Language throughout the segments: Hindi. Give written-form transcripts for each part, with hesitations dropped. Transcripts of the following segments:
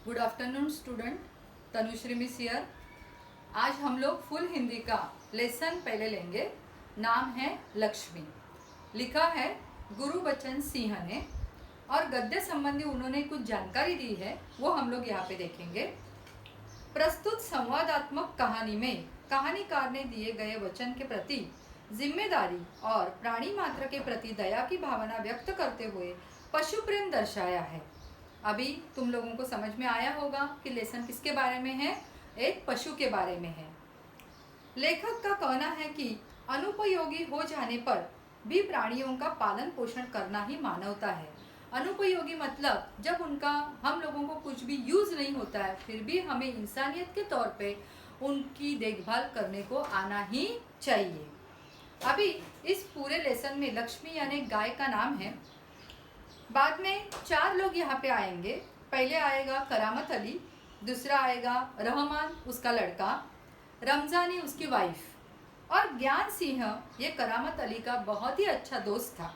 Good afternoon student, Tanushree miss here. आज हम लोग फुल हिंदी का लेसन पहले लेंगे। नाम है लक्ष्मी, लिखा है गुरुबचन सिंह ने और गद्य संबंधी उन्होंने कुछ जानकारी दी है, वो हम लोग यहाँ पे देखेंगे। प्रस्तुत संवादात्मक कहानी में कहानीकार ने दिए गए वचन के प्रति जिम्मेदारी और प्राणी मात्र के प्रति दया की भावना व्यक्त करते हुए पशु प्रेम दर्शाया है। अभी तुम लोगों को समझ में आया होगा कि लेसन किसके बारे में है, एक पशु के बारे में है। लेखक का कहना है कि अनुपयोगी हो जाने पर भी प्राणियों का पालन पोषण करना ही मानवता है। अनुपयोगी मतलब जब उनका हम लोगों को कुछ भी यूज नहीं होता है, फिर भी हमें इंसानियत के तौर पे उनकी देखभाल करने को आना ही चाहिए। अभी इस पूरे लेसन में लक्ष्मी यानी गाय का नाम है। बाद में 4 लोग यहाँ पे आएंगे। पहले आएगा करामत अली, दूसरा आएगा रहमान उसका लड़का, रमजानी उसकी वाइफ और ज्ञान सिंह ये करामत अली का बहुत ही अच्छा दोस्त था।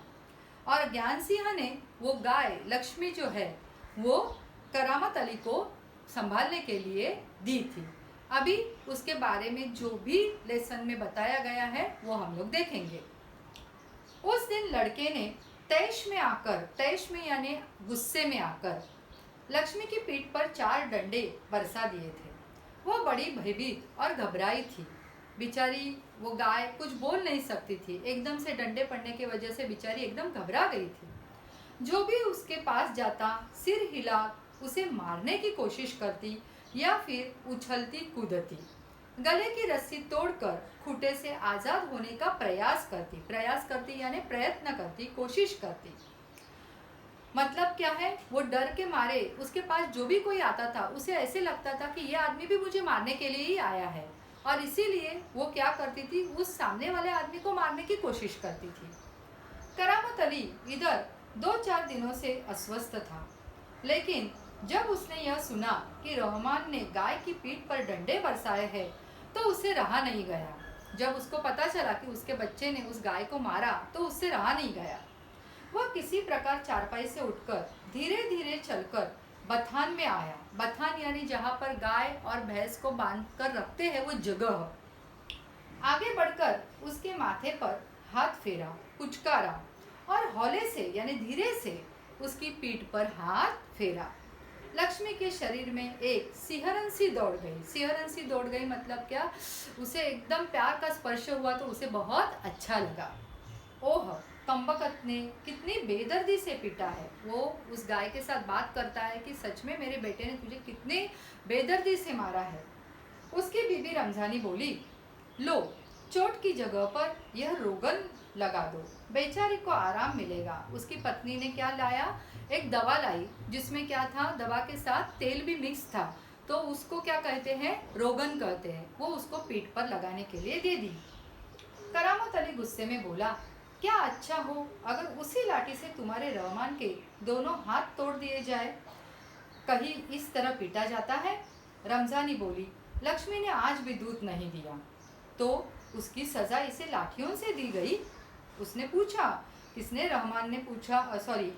और ज्ञान सिंह ने वो गाय लक्ष्मी जो है वो करामत अली को संभालने के लिए दी थी। अभी उसके बारे में जो भी लेसन में बताया गया है वो हम लोग देखेंगे। उस दिन लड़के ने तैश में यानी गुस्से में आकर लक्ष्मी की पीठ पर 4 डंडे बरसा दिए थे। वो बड़ी भयभीत और घबराई थी। बेचारी वो गाय कुछ बोल नहीं सकती थी, एकदम से डंडे पड़ने की वजह से बेचारी एकदम घबरा गई थी। जो भी उसके पास जाता सिर हिला उसे मारने की कोशिश करती या फिर उछलती कूदती, गले की रस्सी तोड़कर खूंटे से आजाद होने का प्रयास करती यानी प्रयत्न करती, कोशिश करती। मतलब क्या है, वो डर के मारे उसके पास जो भी कोई आता था उसे ऐसे लगता था कि ये आदमी भी मुझे मारने के लिए ही आया है, और इसीलिए वो क्या करती थी, उस सामने वाले आदमी को मारने की कोशिश करती थी। करामत अली इधर 2-4 दिनों से अस्वस्थ था, लेकिन जब उसने यह सुना कि रहमान ने गाय की पीठ पर डंडे बरसाए हैं तो उसे रहा नहीं गया। जब उसको पता चला कि उसके बच्चे ने उस गाय को मारा तो उससे रहा नहीं गया। वह किसी प्रकार चारपाई से उठकर धीरे धीरे चलकर बथान में आया। बथान यानी जहाँ पर गाय और भैंस को बांध कर रखते हैं वो जगह। आगे बढ़कर उसके माथे पर हाथ फेरा, पुचकारा और हौले से यानी धीरे से उसकी पीठ पर हाथ फेरा। लक्ष्मी के शरीर में एक सिहरन सी दौड़ गई मतलब क्या, उसे एकदम प्यार का स्पर्श हुआ तो उसे बहुत अच्छा लगा। ओह, कमबख्त ने कितनी बेदर्दी से पीटा है। वो उस गाय के साथ बात करता है कि सच में मेरे बेटे ने तुझे कितने बेदर्दी से मारा है। उसकी बीबी रमजानी बोली, लो चोट की जगह पर यह रोगन लगा दो, बेचारी को आराम मिलेगा। उसकी पत्नी ने क्या लाया, एक दवा लाई जिसमें क्या था, दवा के साथ तेल भी मिक्स था, तो उसको क्या कहते हैं, रोगन कहते हैं। वो उसको पीठ पर लगाने के लिए दे दी। करामत अली गुस्से में बोला, क्या अच्छा हो अगर उसी लाठी से तुम्हारे रहमान के दोनों हाथ तोड़ दिए जाए, कहीं इस तरह पीटा जाता है। रमजानी बोली, लक्ष्मी ने आज भी दूध नहीं दिया तो उसकी सजा इसे लाठियों से दी गई। उसने पूछा, किसने, रहमान ने पूछा,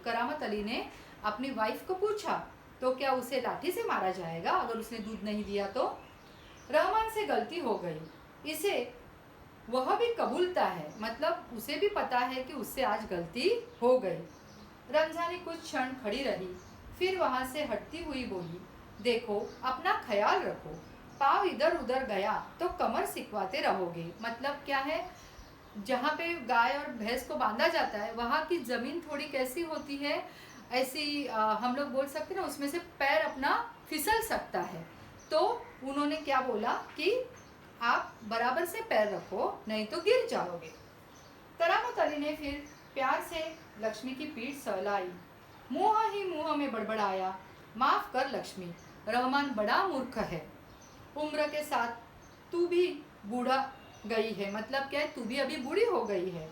करामत अली ने अपनी वाइफ को पूछा, तो क्या उसे लाठी से मारा जाएगा अगर उसने दूध नहीं दिया तो। रहमान से गलती हो गई, इसे वह भी कबूलता है, मतलब उसे भी पता है कि उससे आज गलती हो गई। रमजानी कुछ क्षण खड़ी रही, फिर वहां से हटती हुई बोली, देखो अपना ख्याल रखो, पाँव इधर उधर गया तो कमर सिकवाते रहोगे। मतलब क्या है, जहाँ पे गाय और भैंस को बांधा जाता है वहाँ की ज़मीन थोड़ी कैसी होती है, ऐसी हम लोग बोल सकते हैं ना, उसमें से पैर अपना फिसल सकता है। तो उन्होंने क्या बोला कि आप बराबर से पैर रखो नहीं तो गिर जाओगे। करामत अली ने फिर प्यार से लक्ष्मी की पीठ सहलाई, मुँह ही मुँह में बड़बड़ाया, माफ़ कर लक्ष्मी, रहमान बड़ा मूर्ख है, उम्र के साथ तू भी बूढ़ा गई है, मतलब क्या है, तू भी अभी बूढ़ी हो गई है।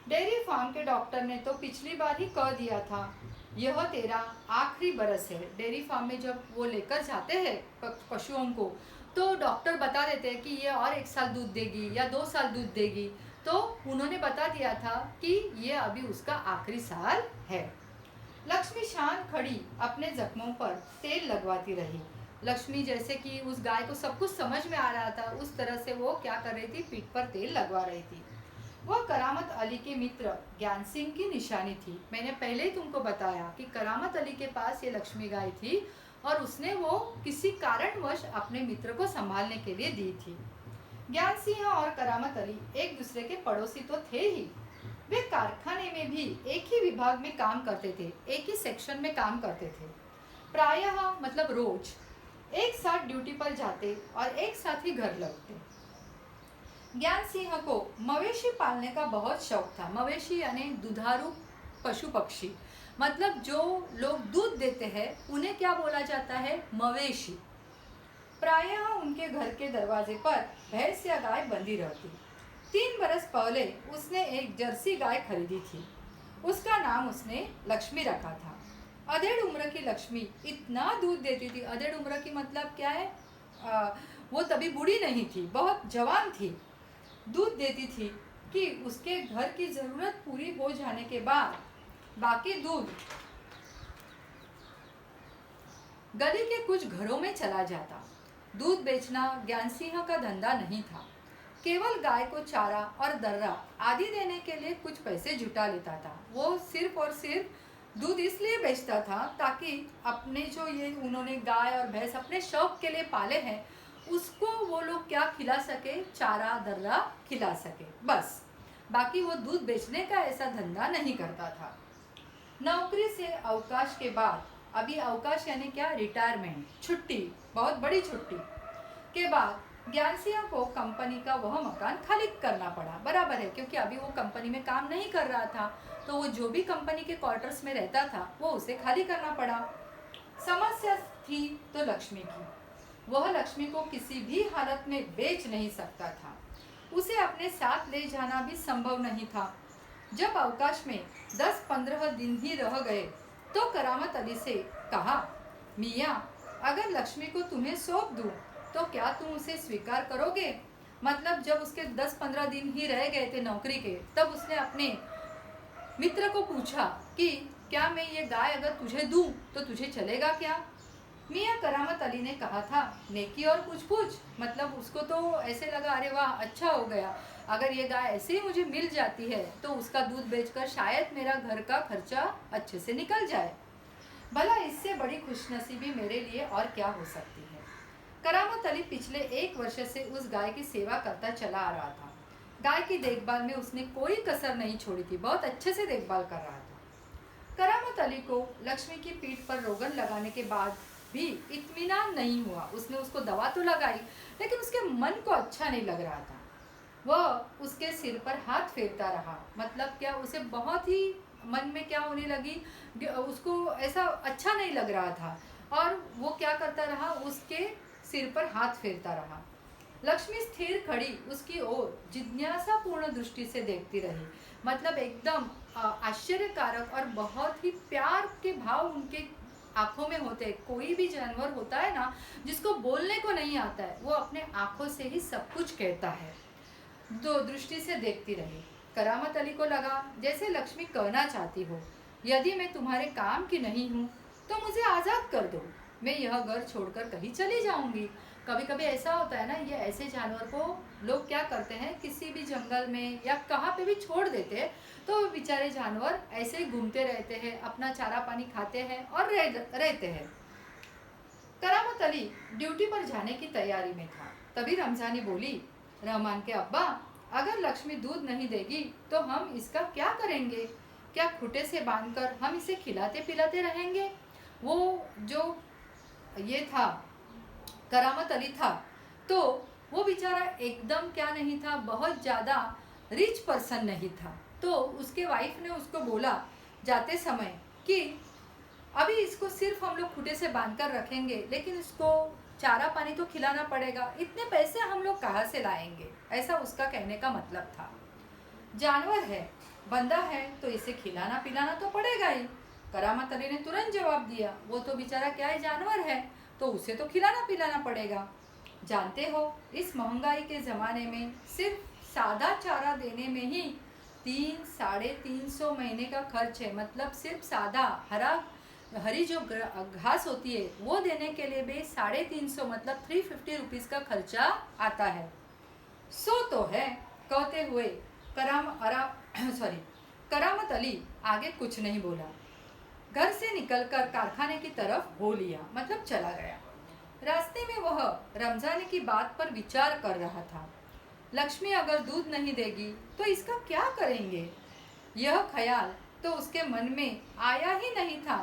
डेयरी फार्म के डॉक्टर ने तो पिछली बार ही कह दिया था यह तेरा आखिरी बरस है। डेयरी फार्म में जब वो लेकर जाते हैं पशुओं को तो डॉक्टर बता देते हैं कि ये और 1 साल दूध देगी या 2 साल दूध देगी, तो उन्होंने बता दिया था कि ये अभी उसका आखिरी साल है। लक्ष्मी शांत खड़ी अपने जख्मों पर तेल लगवाती रही। लक्ष्मी जैसे कि उस गाय को सब कुछ समझ में आ रहा था, उस तरह से वो क्या कर रही थी, पीठ पर तेल लगवा रही थी। वह करामत अली के मित्र ज्ञान सिंह की निशानी थी। मैंने पहले ही तुमको बताया कि करामत अली के पास ये लक्ष्मी गाय थी और उसने वो किसी कारणवश अपने मित्र को संभालने के लिए दी थी। ज्ञान सिंह और करामत अली एक दूसरे के पड़ोसी तो थे ही, वे कारखाने में भी एक ही विभाग में काम करते थे, एक ही सेक्शन में काम करते थे। प्रायः मतलब रोज एक साथ ड्यूटी पर जाते और एक साथ ही घर लौटते। ज्ञान सिंह को मवेशी पालने का बहुत शौक था। मवेशी यानी दुधारू पशु पक्षी, मतलब जो लोग दूध देते हैं उन्हें क्या बोला जाता है, मवेशी। प्रायः उनके घर के दरवाजे पर भैंस या गाय बंधी रहती। 3 बरस पहले उसने एक जर्सी गाय खरीदी थी। उसका नाम उसने लक्ष्मी रखा था। अधेड़ उम्र की लक्ष्मी इतना दूध देती थी। अधेड़ उम्र की मतलब क्या है, वो तभी बूढ़ी नहीं थी, बहुत जवान थी। दूध देती थी कि उसके घर की ज़रूरत पूरी हो जाने के बाद बाकी दूध गली के कुछ घरों में चला जाता। दूध बेचना ज्ञान सिंह का धंधा नहीं था। केवल गाय को चारा और दर्रा आदि देने के लिए कुछ पैसे जुटा लेता था। वो सिर्फ और सिर्फ दूध इसलिए बेचता था ताकि अपने जो ये उन्होंने गाय और भैंस अपने शौक के लिए पाले हैं उसको वो लोग क्या खिला सके, चारा दर्रा खिला सके, बस। बाकी वो दूध बेचने का ऐसा धंधा नहीं करता था। नौकरी से अवकाश के बाद, अभी अवकाश यानी क्या, रिटायरमेंट, छुट्टी, बहुत बड़ी छुट्टी के बाद ज्ञान सिंह को कंपनी का वह मकान खाली करना पड़ा। बराबर है, क्योंकि अभी वो कंपनी में काम नहीं कर रहा था, तो वो जो भी कंपनी के क्वार्टर्स में रहता था वो उसे खाली करना पड़ा। समस्या थी तो लक्ष्मी की। वह लक्ष्मी को किसी भी हालत में बेच नहीं सकता था। उसे अपने साथ ले जाना भी संभव नहीं था। जब अवकाश में 10-15 दिन ही रह गए तो करामत अली से कहा, मियाँ, अगर लक्ष्मी को तुम्हें सौंप दूं तो क्या तुम उसे स्वीकार करोगे? मतलब जब उसके 10-15 दिन ही रह गए थे नौकरी के, तब उसने अपने मित्र को पूछा कि क्या मैं ये गाय अगर तुझे दूं तो तुझे चलेगा क्या? मियाँ करामत अली ने कहा था, नेकी और पूछ, मतलब उसको तो ऐसे लगा, अरे वाह, अच्छा हो गया, अगर ये गाय ऐसे ही मुझे मिल जाती है तो उसका दूध बेचकर शायद मेरा घर का खर्चा अच्छे से निकल जाए। भला इससे बड़ी खुशनसीबी मेरे लिए और क्या हो सकती है। करामत अली पिछले 1 वर्ष से उस गाय की सेवा करता चला आ रहा था। गाय की देखभाल में उसने कोई कसर नहीं छोड़ी थी, बहुत अच्छे से देखभाल कर रहा था। करामत अली को लक्ष्मी की पीठ पर रोगन लगाने के बाद भी इत्मीनान नहीं हुआ। उसने उसको दवा तो लगाई, लेकिन उसके मन को अच्छा नहीं लग रहा था। वह उसके सिर पर हाथ फेरता रहा। मतलब क्या, उसे बहुत ही मन में क्या होने लगी, उसको ऐसा अच्छा नहीं लग रहा था और वो क्या करता रहा, उसके सिर पर हाथ फेरता रहा। लक्ष्मी स्थिर खड़ी उसकी ओर जिज्ञासापूर्ण दृष्टि से देखती रही। मतलब एकदम आश्चर्यकारक और बहुत ही प्यार के भाव उनके आंखों में होते हैं। कोई भी जानवर होता है ना, जिसको बोलने को नहीं आता है, वो अपने आंखों से ही सब कुछ कहता है। दो दृष्टि से देखती रही। करामत अली को लगा जैसे लक्ष्मी कहना चाहती हो, यदि मैं तुम्हारे काम की नहीं हूँ तो मुझे आज़ाद कर दो, मैं यह घर छोड़कर कहीं चली जाऊंगी। कभी कभी ऐसा होता है ना, ये ऐसे जानवर को लोग क्या करते हैं, किसी भी जंगल में या कहाँ पे भी छोड़ देते हैं, तो बेचारे जानवर ऐसे ही घूमते रहते हैं, अपना चारा पानी खाते हैं और रहते हैं। करामत अली ड्यूटी पर जाने की तैयारी में था। तभी रमजानी बोली, रहमान के अब्बा, अगर लक्ष्मी दूध नहीं देगी तो हम इसका क्या करेंगे? क्या खूंटे से बांधकर हम इसे खिलाते पिलाते रहेंगे? वो जो ये था, करामत अली था, तो वो बेचारा एकदम क्या नहीं था, बहुत ज़्यादा रिच पर्सन नहीं था। तो उसके वाइफ ने उसको बोला जाते समय कि अभी इसको सिर्फ हम लोग खूंटे से बांध कर रखेंगे, लेकिन इसको चारा पानी तो खिलाना पड़ेगा, इतने पैसे हम लोग कहाँ से लाएंगे? ऐसा उसका कहने का मतलब था। जानवर है, बंदा है, तो इसे खिलाना पिलाना तो पड़ेगा ही। करामत अली ने तुरंत जवाब दिया, वो तो बेचारा क्या है, जानवर है, तो उसे तो खिलाना पिलाना पड़ेगा। जानते हो, इस महंगाई के ज़माने में सिर्फ सादा चारा देने में ही 300-350 महीने का खर्च है। मतलब सिर्फ सादा हरा हरी जो घास होती है वो देने के लिए भी 350 मतलब 350 रुपीज़ का खर्चा आता है। सो तो है, कहते हुए करामत अली आगे कुछ नहीं बोला। घर से निकलकर कारखाने की तरफ हो लिया, मतलब चला गया। रास्ते में वह रमजानी की बात पर विचार कर रहा था। लक्ष्मी अगर दूध नहीं देगी तो इसका क्या करेंगे? यह ख्याल तो उसके मन में आया ही नहीं था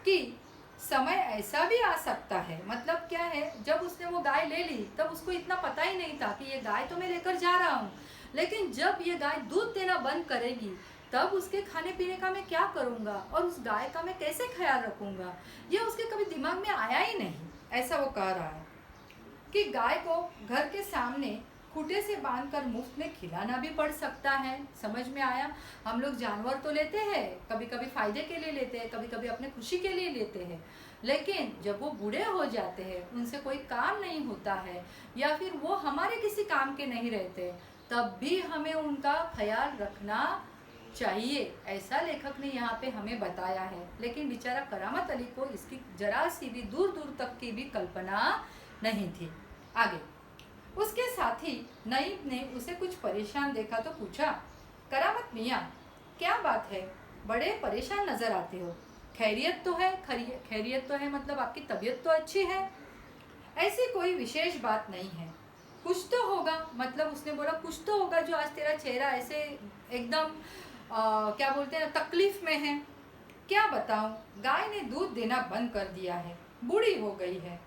कि समय ऐसा भी आ सकता है। मतलब क्या है, जब उसने वो गाय ले ली तब उसको इतना पता ही नहीं था कि ये गाय तो मैं लेकर जा रहा हूँ, लेकिन जब ये गाय दूध देना बंद करेगी तब उसके खाने पीने का मैं क्या करूँगा और उस गाय का मैं कैसे ख्याल रखूँगा, ये उसके कभी दिमाग में आया ही नहीं। ऐसा वो कह रहा है कि गाय को घर के सामने खूंटे से बांधकर मुफ्त में खिलाना भी पड़ सकता है। समझ में आया? हम लोग जानवर तो लेते हैं, कभी कभी फायदे के लिए लेते हैं, कभी कभी अपने खुशी के लिए लेते हैं, लेकिन जब वो बूढ़े हो जाते हैं, उनसे कोई काम नहीं होता है या फिर वो हमारे किसी काम के नहीं रहते, तब भी हमें उनका ख्याल रखना चाहिए। ऐसा लेखक ने यहाँ पे हमें बताया है। लेकिन बेचारा करामत अली को इसकी जरा सी भी दूर दूर तक की भी कल्पना नहीं थी। आगे उसके साथी नईम ने उसे कुछ परेशान देखा तो पूछा, करामत मियाँ क्या बात है, बड़े परेशान नजर आते हो? खैरियत तो है? खैरियत तो है मतलब आपकी तबीयत तो अच्छी है? ऐसी कोई विशेष बात नहीं है, कुछ तो होगा। मतलब उसने बोला कुछ तो होगा जो आज तेरा चेहरा ऐसे एकदम क्या बोलते हैं, तकलीफ में है। क्या बताऊं, गाय ने दूध देना बंद कर दिया है, बूढ़ी हो गई है,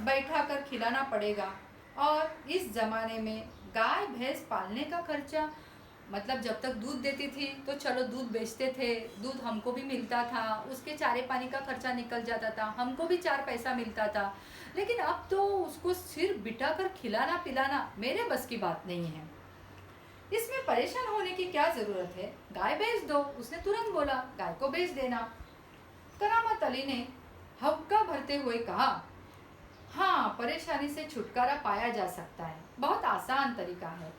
बैठा कर खिलाना पड़ेगा। और इस जमाने में गाय भैंस पालने का खर्चा, मतलब जब तक दूध देती थी तो चलो दूध बेचते थे, दूध हमको भी मिलता था, उसके चारे पानी का खर्चा निकल जाता था, हमको भी 4 पैसा मिलता था। लेकिन अब तो उसको सिर्फ बिठा कर खिलाना पिलाना मेरे बस की बात नहीं है। इसमें परेशान होने की क्या जरूरत है, गाय बेच दो। उसने तुरंत बोला, गाय को बेच देना। करामत अली ने हक्का भरते हुए कहा, हाँ, परेशानी से छुटकारा पाया जा सकता है, बहुत आसान तरीका है।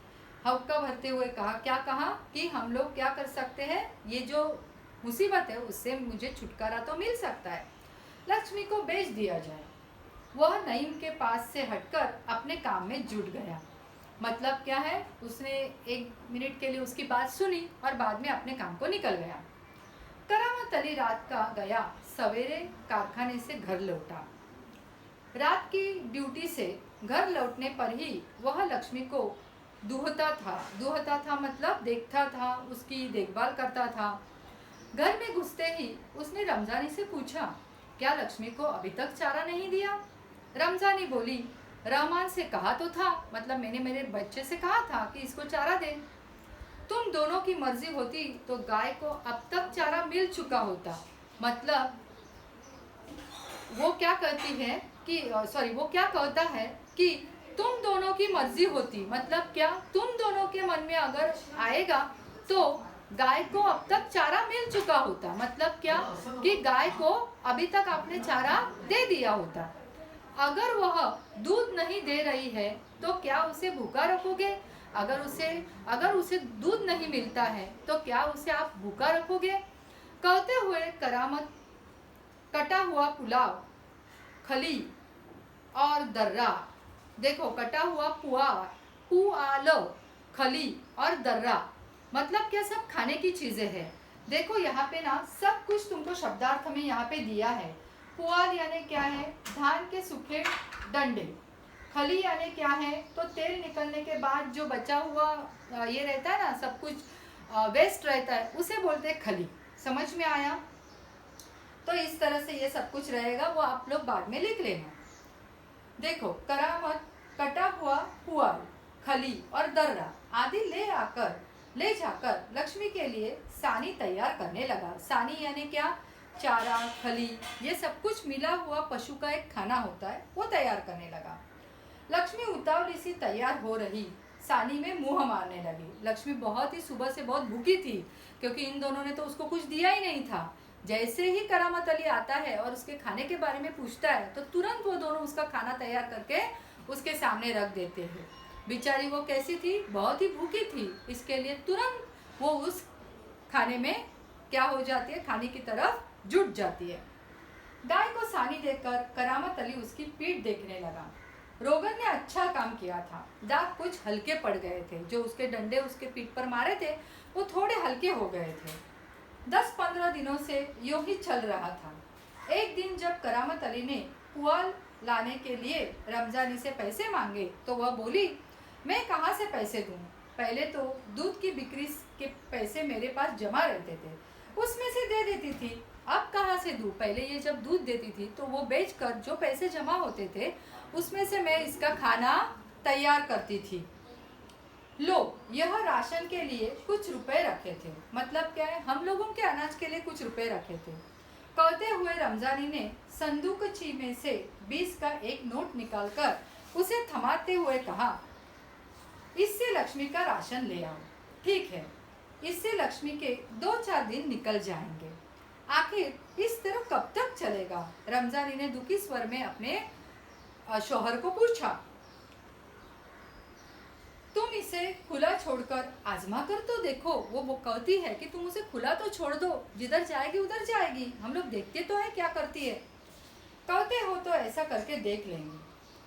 हक्का भरते हुए कहा, क्या कहा कि हम लोग क्या कर सकते हैं, ये जो मुसीबत है उससे मुझे छुटकारा तो मिल सकता है, लक्ष्मी को बेच दिया जाए। वह नईम के पास से हटकर अपने काम में जुट गया। मतलब क्या है, उसने 1 मिनट के लिए उसकी बात सुनी और बाद में अपने काम को निकल गया। करामत अली रात का गया, सवेरे कारखाने से घर लौटा। रात की ड्यूटी से घर लौटने पर ही वह लक्ष्मी को दूहता था मतलब देखता था, उसकी देखभाल करता था। घर में घुसते ही उसने रमजानी से पूछा, क्या लक्ष्मी को अभी तक चारा नहीं दिया? रमजानी बोली, रहमान से कहा तो था, मतलब मैंने मेरे बच्चे से कहा था कि इसको चारा दे। तुम दोनों की मर्जी होती तो गाय को अब तक चारा मिल चुका होता। मतलब वो क्या कहती है कि वो क्या कहता है कि तुम दोनों की मर्जी होती, मतलब क्या, तुम दोनों के मन में अगर आएगा तो गाय को अब तक चारा मिल चुका होता। मतलब क्या कि गाय को अभी तक आपने चारा दे दिया होता। अगर वह दूध नहीं दे रही है तो क्या उसे भूखा रखोगे? अगर उसे दूध नहीं मिलता है तो क्या उसे आप भूखा रखोगे? कहते हुए करामत कटा हुआ पुलाव, खली और दर्रा, देखो कटा हुआ पुआल, खली और दर्रा, मतलब क्या, सब खाने की चीजें हैं। देखो यहाँ पे ना सब कुछ तुमको शब्दार्थ में यहाँ पे दिया है। पुआल यानी क्या है, धान के सूखे डंडे। खली यानी क्या है, तो तेल निकलने के बाद जो बचा हुआ ये रहता है ना, सब कुछ वेस्ट रहता है, उसे बोलते हैं खली। समझ में आया? तो इस तरह से ये सब कुछ रहेगा, वो आप लोग बाद में लिख लेना। देखो, करामत कटा हुआ पुआल, खली और दर्रा आदि ले जाकर लक्ष्मी के लिए सानी तैयार करने लगा। सानी यानी क्या, चारा, खली, ये सब कुछ मिला हुआ पशु का एक खाना होता है, वो तैयार करने लगा। लक्ष्मी उतावली सी तैयार हो रही, सानी में मुंह मारने लगी। लक्ष्मी बहुत ही सुबह से बहुत भूखी थी, क्योंकि इन दोनों ने तो उसको कुछ दिया ही नहीं था। जैसे ही करामत अली आता है और उसके खाने के बारे में पूछता है तो तुरंत वो दोनों उसका खाना तैयार करके उसके सामने रख देते हैं। बेचारी वो कैसी थी, बहुत ही भूखी थी, इसके लिए तुरंत वो उस खाने में क्या हो जाती है, खाने की तरफ जुट जाती है। गाय को सानी देकर करामत अली उसकी पीठ देखने लगा। रोगन ने अच्छा काम किया था। दाग कुछ हल्के पड़ गए थे, जो उसके डंडे उसके पीठ पर मारे थे वो थोड़े हल्के हो गए थे। 10-15 दिनों से यूं ही चल रहा था। एक दिन जब करामत अली ने पुआल लाने के लिए रमजानी से पैसे मांगे तो वह बोली, मैं कहाँ से पैसे दूँ? पहले तो दूध की बिक्री के पैसे मेरे पास जमा रहते थे, उसमें से दे देती थी। अब कहाँ से दूँ? पहले ये जब दूध देती थी तो वो बेचकर जो पैसे जमा होते थे उसमें से मैं इसका खाना तैयार करती थी। लो, यह राशन के लिए कुछ रुपए रखे थे। मतलब क्या है, हम लोगों के अनाज के लिए कुछ रुपए रखे थे। कहते हुए रमजानी ने संदूकची में से 20 का एक नोट निकालकर उसे थमाते हुए कहा, इससे लक्ष्मी का राशन ले आओ। ठीक है, इससे लक्ष्मी के 2-4 दिन निकल जाएंगे। आखिर इस तरह कब तक चलेगा? रमजानी ने दुखी स्वर में अपने शौहर को पूछा। तुम इसे खुला छोड़कर आजमा कर तो देखो। वो कहती है कि तुम उसे खुला तो छोड़ दो, जिधर जाएगी उधर जाएगी, हम लोग देखते तो है क्या करती है। कहते हो तो ऐसा करके देख लेंगे।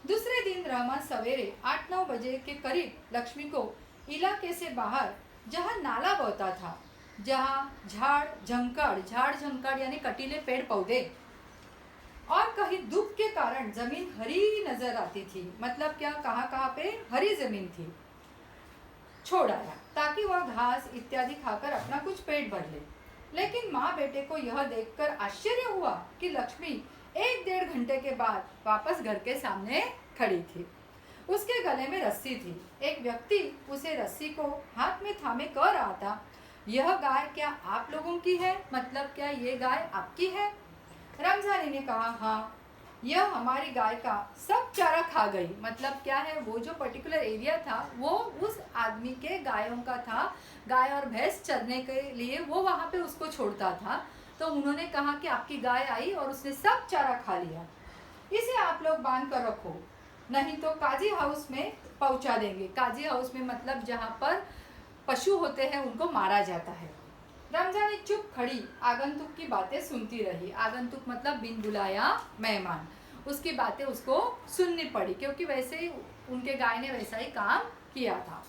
दूसरे दिन रहमान सवेरे 8-9 बजे के करीब लक्ष्मी को इलाके से बाहर, जहाँ नाला बहता था, जहाँ झाड़ झंकाड़ यानी कटीले पेड़ पौधे और कहीं धूप के कारण जमीन हरी नजर आती थी, मतलब क्या, कहाँ पे हरी जमीन थी, छोड़ आया ताकि वह घास इत्यादि खाकर अपना कुछ पेट भर ले। लेकिन माँ बेटे को यह देखकर आश्चर्य हुआ कि लक्ष्मी 1-1.5 घंटे के बाद वापस घर के सामने खड़ी थी। उसके गले में रस्सी थी। एक व्यक्ति उसे रस्सी को हाथ में थामे कह रहा था, यह गाय क्या आप लोगों की है? मतलब क्या ये गाय आपकी है? रमजानी ने कहा, हाँ, यह हमारी गाय का सब चारा खा गई। मतलब क्या है, वो जो पर्टिकुलर एरिया था वो उस आदमी के गायों का था। गाय और भैंस चरने के लिए वो वहाँ पे उसको छोड़ता था। तो उन्होंने कहा कि आपकी गाय आई और उसने सब चारा खा लिया, इसे आप लोग बांध कर रखो, नहीं तो काजी हाउस में पहुँचा देंगे। काजी हाउस में मतलब जहाँ पर पशु होते हैं उनको मारा जाता है। रमजानी चुप खड़ी आगंतुक की बातें सुनती रही। आगंतुक मतलब बिन बुलाया मेहमान, उसकी बातें उसको सुननी पड़ी, क्योंकि वैसे ही उनके गाय ने वैसा ही काम किया था।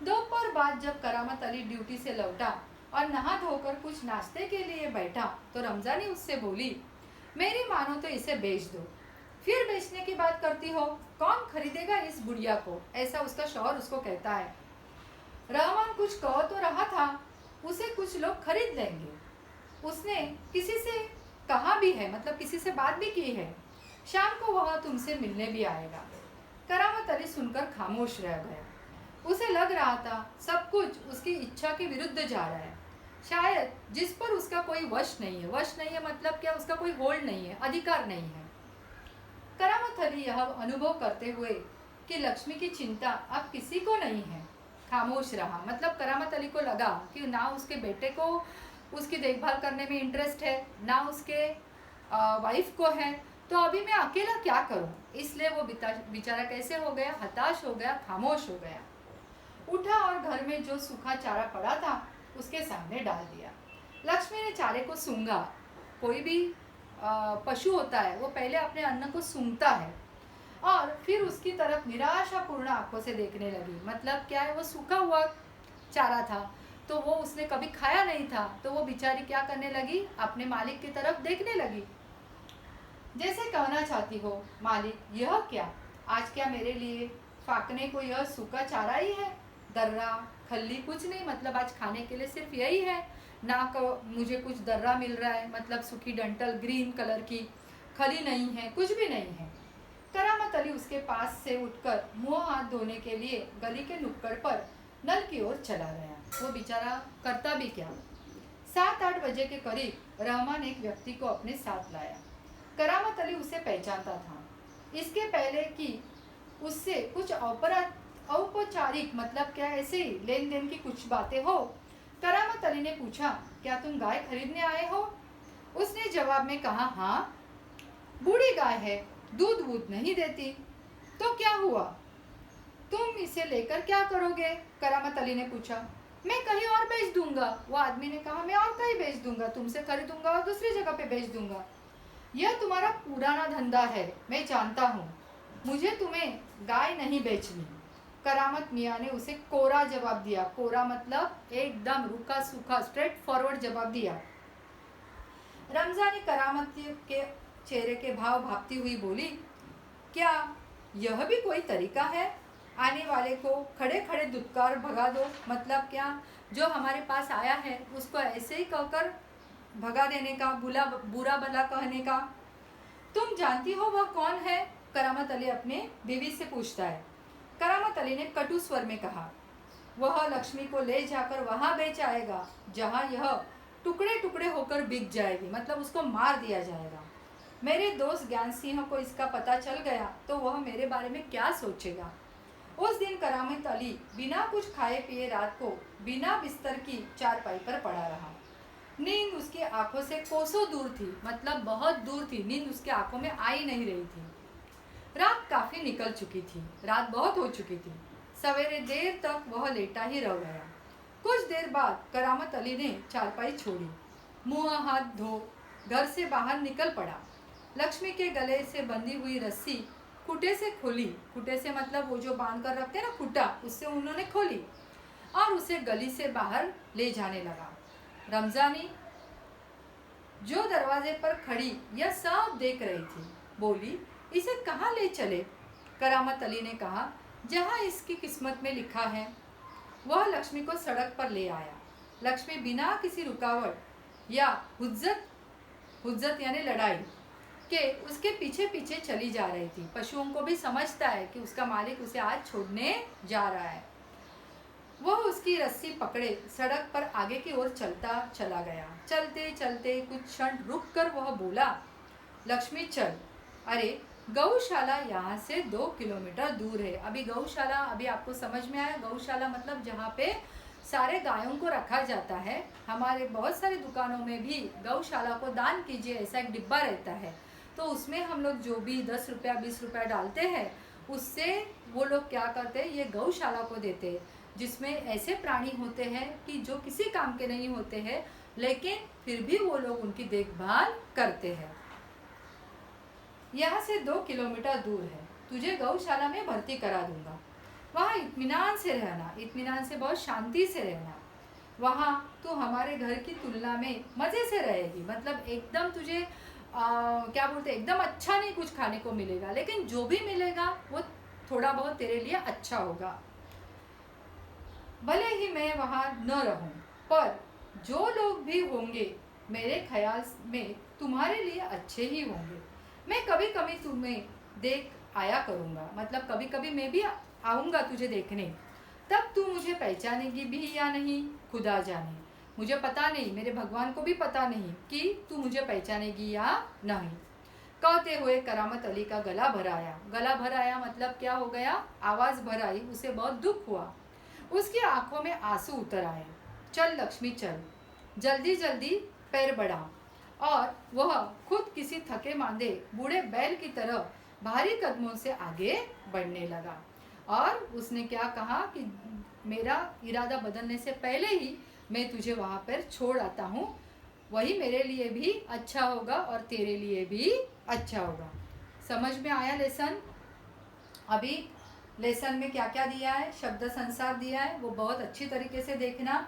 दोपहर बाद जब करामत अली ड्यूटी से लौटा और नहा धोकर कुछ नाश्ते के लिए बैठा तो रमजानी उससे बोली, मेरी मानो तो इसे बेच दो। फिर बेचने की बात करती हो? कौन खरीदेगा इस बुढ़िया को? ऐसा उसका शौहर उसको कहता है। रहमान कुछ कह तो रहा था, उसे कुछ लोग खरीद लेंगे। उसने किसी से कहा भी है, मतलब किसी से बात भी की है, शाम को वह तुमसे मिलने भी आएगा। करामत अली सुनकर खामोश रह गया। उसे लग रहा था सब कुछ उसकी इच्छा के विरुद्ध जा रहा है। शायद जिस पर उसका कोई वश नहीं है मतलब क्या, उसका कोई होल्ड नहीं है, अधिकार नहीं है। करामत अली यह अनुभव करते हुए कि लक्ष्मी की चिंता अब किसी को नहीं है, खामोश रहा। मतलब करामत अली को लगा कि ना उसके बेटे को उसकी देखभाल करने में इंटरेस्ट है, ना उसके वाइफ को है, तो अभी मैं अकेला क्या करूं? इसलिए वो बेचारा कैसे हो गया, हताश हो गया, खामोश हो गया। उठा और घर में जो सूखा चारा पड़ा था उसके सामने डाल दिया। लक्ष्मी ने चारे को सूंघा। कोई भी पशु होता है वो पहले अपने अन्न को सूंघता है और फिर उसकी तरफ निराशापूर्ण आंखों से देखने लगी। मतलब क्या है, वो सूखा हुआ चारा था तो वो उसने कभी खाया नहीं था, तो वो बेचारी क्या करने लगी, अपने मालिक की तरफ देखने लगी, जैसे कहना चाहती हो, मालिक यह क्या, आज क्या मेरे लिए फाकने को यह सूखा चारा ही है? दर्रा खल्ली कुछ नहीं, मतलब आज खाने के लिए सिर्फ यही है ना। मुझे कुछ दर्रा मिल रहा है, मतलब सूखी डंटल ग्रीन कलर की, खली नहीं है, कुछ भी नहीं है। करामत अली उसके पास से उठकर मुंह हाथ धोने के लिए गली के नुक्कड़ पर नल की ओर चला गया। वो बेचारा करता भी क्या। 7-8 बजे के करीब रहमान एक व्यक्ति को अपने साथ लाया। करामत अली उसे पहचानता था। इसके पहले कि उससे कुछ औपचारिक मतलब क्या ऐसे ही लेन देन की कुछ बातें हो, करामत अली ने पूछा, क्या तुम गाय खरीदने आए हो? उसने जवाब में कहा, हाँ, बूढ़ी गाय है, दूध वूध नहीं देती। तो क्या हुआ, तुम इसे लेकर क्या करोगे? करामत अली ने पूछा। मैं कहीं और बेच दूंगा। वो आदमी ने कहा, मैं और कहीं बेच दूंगा, तुमसे खरीदूंगा और दूसरी जगह पे बेच दूंगा। यह तुम्हारा पुराना धंधा है, मैं जानता हूँ। मुझे तुम्हें गाय नहीं बेचनी। करामत मियाँ ने उसे कोरा जवाब दिया। कोरा मतलब एकदम रूखा सूखा स्ट्रेट फॉरवर्ड जवाब दिया। रमज़ा ने करामत के चेहरे के भाव भापती हुई बोली, क्या यह भी कोई तरीका है? आने वाले को खड़े खड़े दुत्कार भगा दो, मतलब क्या? जो हमारे पास आया है उसको ऐसे ही कहकर भगा देने का, बुरा भला कहने का। तुम जानती हो वह कौन है? करामत अली अपने बीवी से पूछता है। करामत अली ने कटु स्वर में कहा, वह लक्ष्मी को ले जाकर वहां बेच आएगा जहां यह टुकड़े टुकड़े होकर बिक जाएगी, मतलब उसको मार दिया जाएगा। मेरे दोस्त ज्ञान सिंह को इसका पता चल गया तो वह मेरे बारे में क्या सोचेगा। उस दिन करामत अली बिना कुछ खाए पिए रात को बिना बिस्तर की चारपाई पर पड़ा रहा। नींद उसकी आंखों से कोसों दूर थी, मतलब बहुत दूर थी। नींद उसकी आंखों में आ ही नहीं रही थी। रात काफी निकल चुकी थी, रात बहुत हो चुकी थी। सवेरे देर तक वह लेटा ही रह गया। कुछ देर बाद करामत अली ने चारपाई छोड़ी, मुंह हाथ धो घर से बाहर निकल पड़ा। लक्ष्मी के गले से बंधी हुई रस्सी खूटे से खोली। खूटे से मतलब वो जो बांध कर रखते हैं ना, खूटा, उससे उन्होंने खोली और उसे गली से बाहर ले जाने लगा। रमजानी जो दरवाजे पर खड़ी यह सब देख रही थी, बोली, इसे कहाँ ले चले? करामत अली ने कहा, जहाँ इसकी किस्मत में लिखा है। वह लक्ष्मी को सड़क पर ले आया। लक्ष्मी बिना किसी रुकावट या हुज्जत यानी लड़ाई के उसके पीछे पीछे चली जा रही थी। पशुओं को भी समझता है कि उसका मालिक उसे आज छोड़ने जा रहा है। वह उसकी रस्सी पकड़े सड़क पर आगे की ओर चलता चला गया। चलते चलते कुछ क्षण रुक कर वह बोला, लक्ष्मी चल। अरे गौशाला यहाँ से 2 किलोमीटर दूर है। अभी गौशाला, अभी आपको समझ में आया? गौशाला मतलब जहाँ पे सारे गायों को रखा जाता है। हमारे बहुत सारी दुकानों में भी गौशाला को दान कीजिए ऐसा एक डिब्बा रहता है, तो उसमें हम लोग जो भी 10 रुपया 20 रुपया डालते हैं, उससे वो लोग क्या करते हैं, ये गौशाला को देते हैं, जिसमें ऐसे प्राणी होते हैं कि जो किसी काम के नहीं होते हैं, लेकिन फिर भी वो लोग उनकी देखभाल करते हैं। यहाँ से 2 किलोमीटर दूर है। तुझे गौशाला में भर्ती करा दूंगा। वहाँ इत्मीनान से रहना, इत्मीनान से बहुत शांति से रहना। वहाँ तू हमारे घर की तुलना में मज़े से रहेगी, मतलब एकदम तुझे क्या बोलते, एकदम अच्छा नहीं कुछ खाने को मिलेगा, लेकिन जो भी मिलेगा वो थोड़ा बहुत तेरे लिए अच्छा होगा। भले ही मैं वहाँ न रहूं, पर जो लोग भी होंगे मेरे ख्याल में तुम्हारे लिए अच्छे ही होंगे। मैं कभी कभी तुम्हें देख आया करूँगा, मतलब कभी कभी मैं भी आऊँगा तुझे देखने। तब तू मुझे पहचानेगी भी या नहीं, खुदा जाने। मुझे पता नहीं, मेरे भगवान को भी पता नहीं कि तू मुझे पहचानेगी या नहीं। कहते हुए करामत अली का गला भर आया। गला भर आया मतलब क्या हो गया? आवाज़ भर आई, उसे बहुत दुख हुआ। उसकी आंखों में आंसू उतर आए। चल लक्ष्मी चल, जल्दी जल्दी पैर बढ़ा। और वह खुद किसी थके मांदे बूढ़े बैल की तरह भारी कदमों से आगे बढ़ने लगा। और उसने क्या कहा कि मेरा इरादा बदलने से पहले ही मैं तुझे वहाँ पर छोड़ आता हूँ, वही मेरे लिए भी अच्छा होगा और तेरे लिए भी अच्छा होगा। समझ में आया लेसन? अभी लेसन में क्या क्या दिया है, शब्द संसार दिया है, वो बहुत अच्छी तरीके से देखना।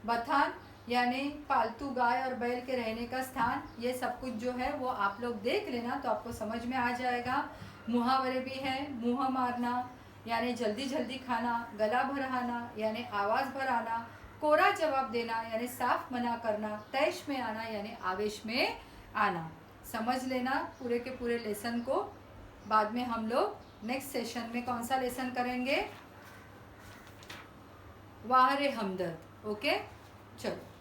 बथान यानी पालतू गाय और बैल के रहने का स्थान, ये सब कुछ जो है वो आप लोग देख लेना तो आपको समझ में आ जाएगा। मुहावरे भी हैं, मुँह मारना यानी जल्दी जल्दी खाना, गला भर आना यानी आवाज़ भर आना, कोरा जवाब देना यानी साफ मना करना, तैश में आना यानी आवेश में आना। समझ लेना पूरे के पूरे लेसन को। बाद में हम लोग नेक्स्ट सेशन में कौन सा लेसन करेंगे? वाहरे हमदर्द। ओके, चलो।